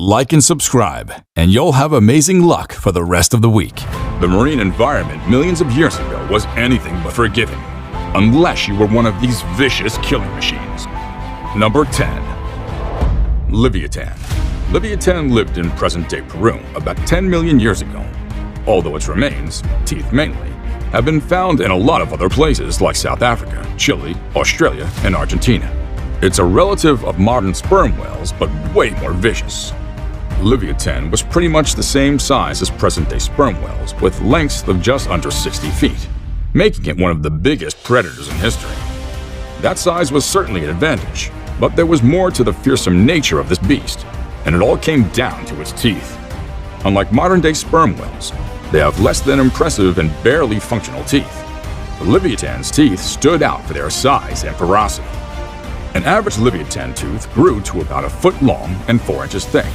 like and subscribe, and you'll have amazing luck for the rest of the week. The marine environment millions of years ago was anything but forgiving, unless you were one of these vicious killing machines. Number 10. Leviathan. Leviathan lived in present-day Peru about 10 million years ago, although its remains, teeth mainly, have been found in a lot of other places like South Africa, Chile, Australia, and Argentina. It's a relative of modern sperm whales, but way more vicious. Leviathan was pretty much the same size as present-day sperm whales, with lengths of just under 60 feet, making it one of the biggest predators in history. That size was certainly an advantage, but there was more to the fearsome nature of this beast, and it all came down to its teeth. Unlike modern-day sperm whales, they have less than impressive and barely functional teeth. The Leviathan's teeth stood out for their size and ferocity. An average Leviathan tooth grew to about a foot long and 4 inches thick,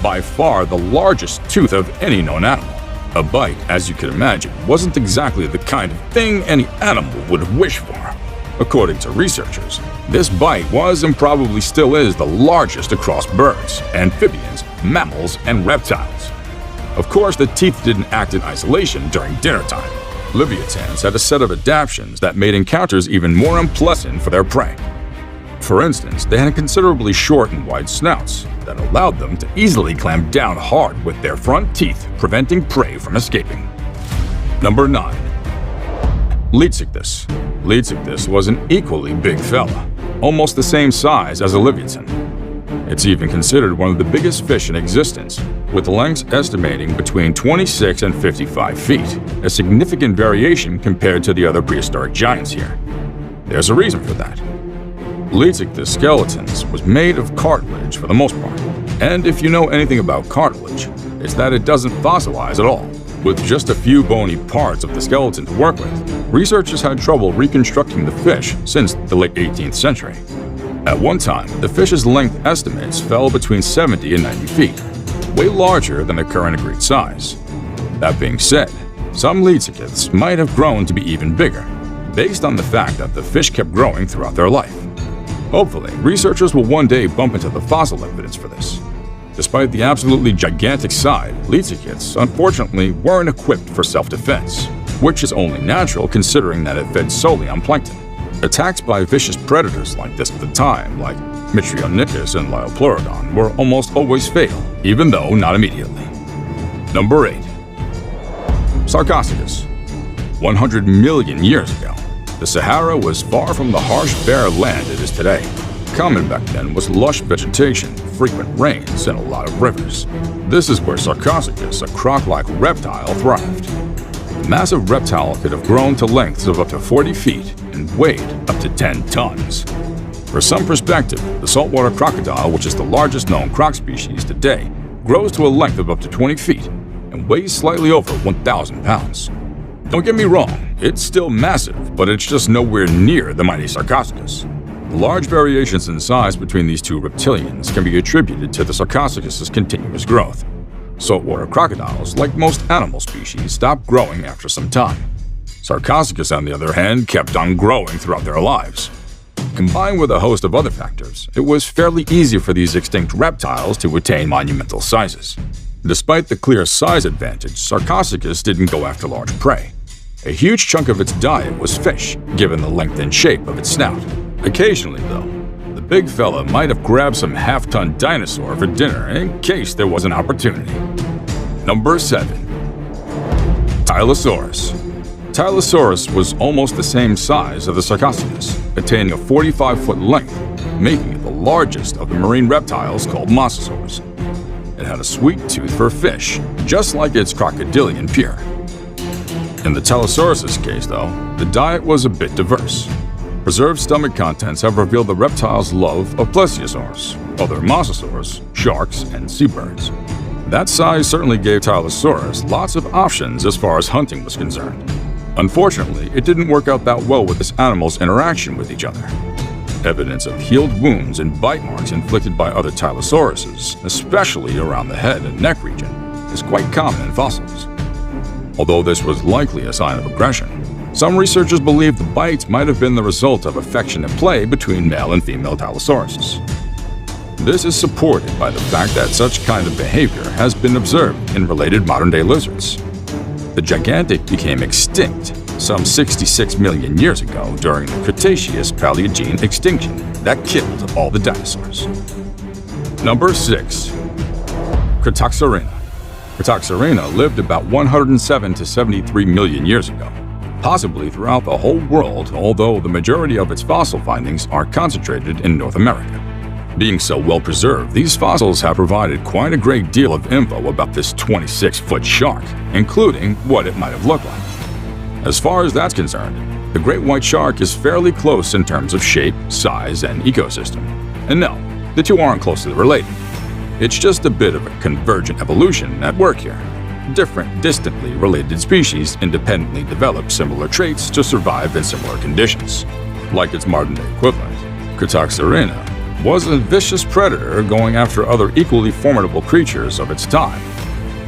by far the largest tooth of any known animal. A bite, as you can imagine, wasn't exactly the kind of thing any animal would have wished for. According to researchers, this bite was and probably still is the largest across birds, amphibians, mammals, and reptiles. Of course, the teeth didn't act in isolation during dinner time. Leviathans had a set of adaptations that made encounters even more unpleasant for their prey. For instance, they had considerably short and wide snouts that allowed them to easily clamp down hard with their front teeth, preventing prey from escaping. Number 9. Leedsichthys. Leedsichthys was an equally big fella, almost the same size as a Leviathan. It's even considered one of the biggest fish in existence, with lengths estimating between 26 and 55 feet, a significant variation compared to the other prehistoric giants here. There's a reason for that. Leedsichthys skeletons was made of cartilage for the most part, and if you know anything about cartilage, it's that it doesn't fossilize at all. With just a few bony parts of the skeleton to work with, researchers had trouble reconstructing the fish since the late 18th century. At one time, the fish's length estimates fell between 70 and 90 feet, way larger than the current agreed size. That being said, some Leedsichthys might have grown to be even bigger, based on the fact that the fish kept growing throughout their life. Hopefully, researchers will one day bump into the fossil evidence for this. Despite the absolutely gigantic size, Leedsichthys unfortunately weren't equipped for self-defense, which is only natural considering that it fed solely on plankton. Attacks by vicious predators like this at the time, like Mitrionychus and Liopleurodon, were almost always fatal, even though not immediately. Number 8. Sarcosuchus. 100 million years ago, the Sahara was far from the harsh, bare land it is today. Common back then was lush vegetation, frequent rains, and a lot of rivers. This is where Sarcosuchus, a croc-like reptile, thrived. The massive reptile could have grown to lengths of up to 40 feet and weighed up to 10 tons. For some perspective, the saltwater crocodile, which is the largest known croc species today, grows to a length of up to 20 feet and weighs slightly over 1,000 pounds. Don't get me wrong, it's still massive, but it's just nowhere near the mighty Sarcosuchus. The large variations in size between these two reptilians can be attributed to the Sarcosuchus's continuous growth. Saltwater crocodiles, like most animal species, stop growing after some time. Sarcosuchus, on the other hand, kept on growing throughout their lives. Combined with a host of other factors, it was fairly easy for these extinct reptiles to attain monumental sizes. Despite the clear size advantage, Sarcosuchus didn't go after large prey. A huge chunk of its diet was fish, given the length and shape of its snout. Occasionally, though, the big fella might have grabbed some half-ton dinosaur for dinner in case there was an opportunity. Number 7. Tylosaurus. Tylosaurus was almost the same size as the Sarcosuchus, attaining a 45-foot length, making it the largest of the marine reptiles called mosasaurs. It had a sweet tooth for fish, just like its crocodilian peer. In the Tylosaurus's case, though, the diet was a bit diverse. Preserved stomach contents have revealed the reptile's love of plesiosaurs, other mosasaurs, sharks, and seabirds. That size certainly gave Tylosaurus lots of options as far as hunting was concerned. Unfortunately, it didn't work out that well with this animal's interaction with each other. Evidence of healed wounds and bite marks inflicted by other Tylosauruses, especially around the head and neck region, is quite common in fossils. Although this was likely a sign of aggression, some researchers believe the bites might have been the result of affectionate play between male and female Tylosauruses. This is supported by the fact that such kind of behavior has been observed in related modern-day lizards. The gigantic became extinct some 66 million years ago during the Cretaceous-Paleogene extinction that killed all the dinosaurs. Number 6. Cretoxorina. Cretoxorina lived about 107 to 73 million years ago, possibly throughout the whole world, although the majority of its fossil findings are concentrated in North America. Being so well preserved, these fossils have provided quite a great deal of info about this 26-foot shark, including what it might have looked like. As far as that's concerned, the great white shark is fairly close in terms of shape, size, and ecosystem. And no, the two aren't closely related. It's just a bit of a convergent evolution at work here. Different, distantly related species independently develop similar traits to survive in similar conditions. Like its modern-day equivalent, Cretoxorina was a vicious predator going after other equally formidable creatures of its time,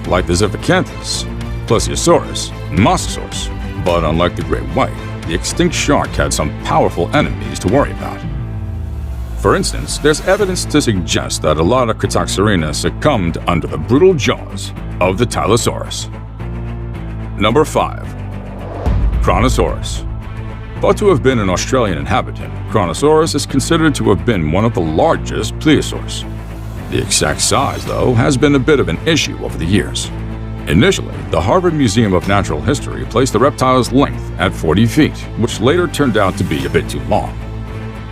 like the Ziphicanthus, Plesiosaurus, and Mosasaurus. But unlike the great white, the extinct shark had some powerful enemies to worry about. For instance, there's evidence to suggest that a lot of Cretoxorina succumbed under the brutal jaws of the Tylosaurus. Number 5. Kronosaurus. Thought to have been an Australian inhabitant, Kronosaurus is considered to have been one of the largest plesiosaurs. The exact size, though, has been a bit of an issue over the years. Initially, the Harvard Museum of Natural History placed the reptile's length at 40 feet, which later turned out to be a bit too long.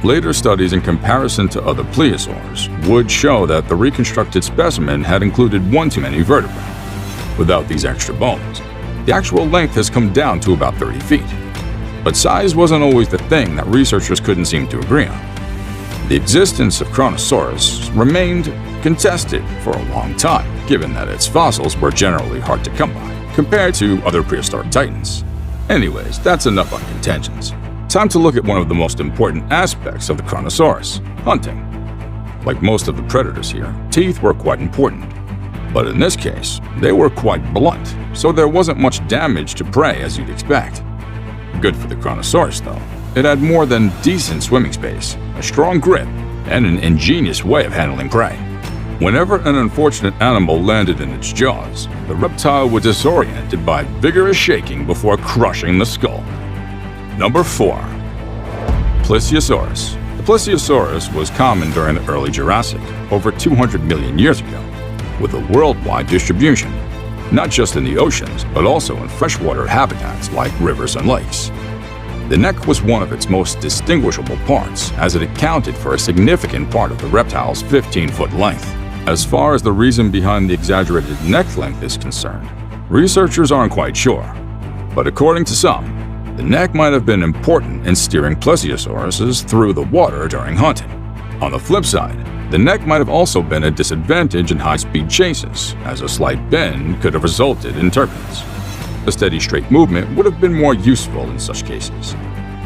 Later studies in comparison to other plesiosaurs would show that the reconstructed specimen had included one too many vertebrae. Without these extra bones, the actual length has come down to about 30 feet. But size wasn't always the thing that researchers couldn't seem to agree on. The existence of Kronosaurus remained contested for a long time, given that its fossils were generally hard to come by, compared to other prehistoric titans. Anyways, that's enough on contentions. Time to look at one of the most important aspects of the Kronosaurus, hunting. Like most of the predators here, teeth were quite important. But in this case, they were quite blunt, so there wasn't much damage to prey as you'd expect. Good for the Kronosaurus, though. It had more than decent swimming space, a strong grip, and an ingenious way of handling prey. Whenever an unfortunate animal landed in its jaws, the reptile was disoriented by vigorous shaking before crushing the skull. Number 4. Plesiosaurus. The Plesiosaurus was common during the early Jurassic, over 200 million years ago, with a worldwide distribution, not just in the oceans, but also in freshwater habitats like rivers and lakes. The neck was one of its most distinguishable parts, as it accounted for a significant part of the reptile's 15-foot length. As far as the reason behind the exaggerated neck length is concerned, researchers aren't quite sure. But according to some, the neck might have been important in steering plesiosauruses through the water during hunting. On the flip side, the neck might have also been a disadvantage in high-speed chases, as a slight bend could have resulted in turbulence. A steady straight movement would have been more useful in such cases.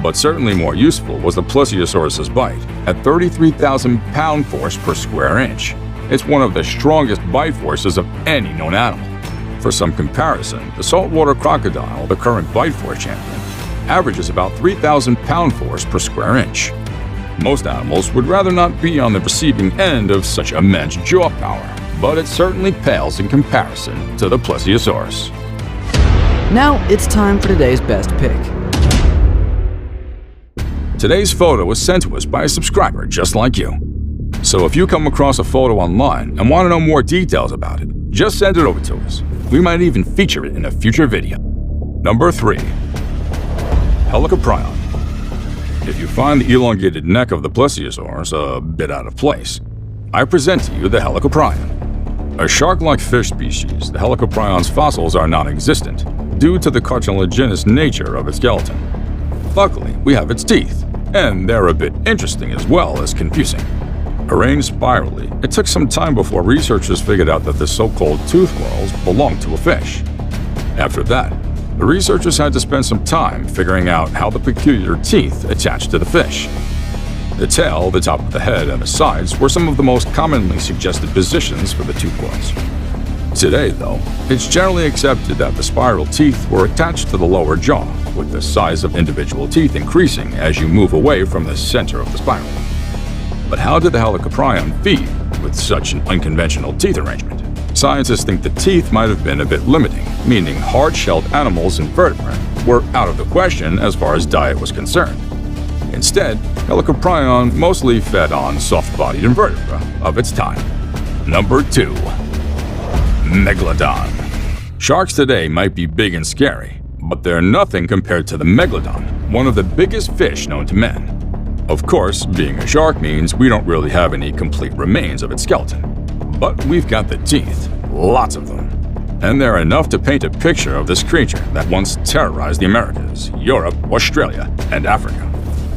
But certainly more useful was the plesiosaurus's bite, at 33,000 pound force per square inch. It's one of the strongest bite forces of any known animal. For some comparison, the saltwater crocodile, the current bite force champion, averages about 3,000 pound force per square inch. Most animals would rather not be on the receiving end of such immense jaw power, but it certainly pales in comparison to the plesiosaurus. Now it's time for today's best pick. Today's photo was sent to us by a subscriber just like you. So if you come across a photo online and want to know more details about it, just send it over to us. We might even feature it in a future video. Number 3. Helicoprion. If you find the elongated neck of the plesiosaurus a bit out of place, I present to you the Helicoprion. A shark-like fish species, the Helicoprion's fossils are non-existent due to the cartilaginous nature of its skeleton. Luckily, we have its teeth, and they're a bit interesting as well as confusing. Arranged spirally, it took some time before researchers figured out that the so-called tooth whorls belonged to a fish. After that, the researchers had to spend some time figuring out how the peculiar teeth attached to the fish. The tail, the top of the head, and the sides were some of the most commonly suggested positions for the tooth whorls. Today, though, it's generally accepted that the spiral teeth were attached to the lower jaw, with the size of individual teeth increasing as you move away from the center of the spiral. But how did the helicoprion feed with such an unconventional teeth arrangement? Scientists think the teeth might have been a bit limiting, meaning hard-shelled animals and vertebrates were out of the question as far as diet was concerned. Instead, helicoprion mostly fed on soft-bodied invertebrate of its time. Number 2. Megalodon. Sharks today might be big and scary, but they're nothing compared to the megalodon, one of the biggest fish known to men. Of course, being a shark means we don't really have any complete remains of its skeleton. But we've got the teeth, lots of them. And they're enough to paint a picture of this creature that once terrorized the Americas, Europe, Australia, and Africa.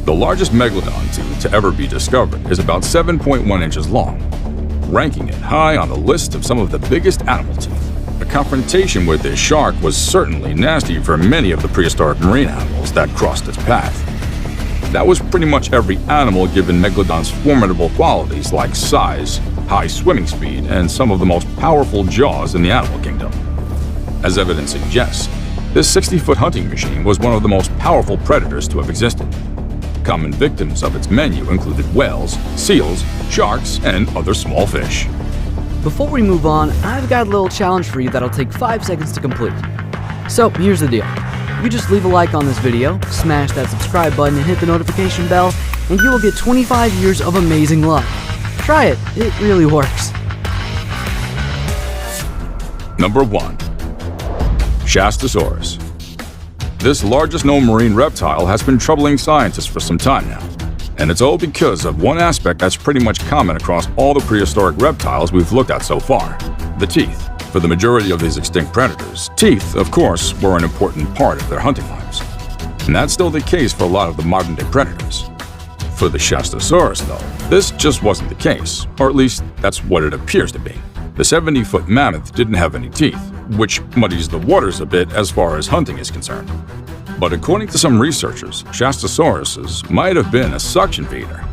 The largest megalodon tooth to ever be discovered is about 7.1 inches long, ranking it high on the list of some of the biggest animal teeth. A confrontation with this shark was certainly nasty for many of the prehistoric marine animals that crossed its path. That was pretty much every animal given Megalodon's formidable qualities like size, high swimming speed, and some of the most powerful jaws in the animal kingdom. As evidence suggests, this 60-foot hunting machine was one of the most powerful predators to have existed. Common victims of its menu included whales, seals, sharks, and other small fish. Before we move on, I've got a little challenge for you that'll take 5 seconds to complete. So here's the deal. You just leave a like on this video, smash that subscribe button and hit the notification bell, and you will get 25 years of amazing luck. Try it, it really works. Number 1. Shastosaurus. This largest known marine reptile has been troubling scientists for some time now. And it's all because of one aspect that's pretty much common across all the prehistoric reptiles we've looked at so far: the teeth. For the majority of these extinct predators, teeth, of course, were an important part of their hunting lives. And that's still the case for a lot of the modern-day predators. For the Shastosaurus, though, this just wasn't the case, or at least that's what it appears to be. The 70-foot mammoth didn't have any teeth, which muddies the waters a bit as far as hunting is concerned. But according to some researchers, Shastosauruses might have been a suction feeder.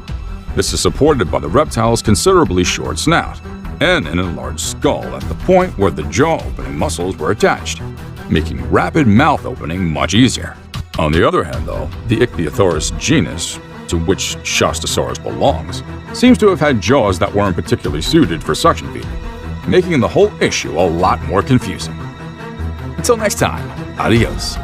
This is supported by the reptile's considerably short snout and an enlarged skull at the point where the jaw-opening muscles were attached, making rapid mouth opening much easier. On the other hand, though, the Ichthyosaurus genus, to which Shastosaurus belongs, seems to have had jaws that weren't particularly suited for suction feeding, making the whole issue a lot more confusing. Until next time, adios.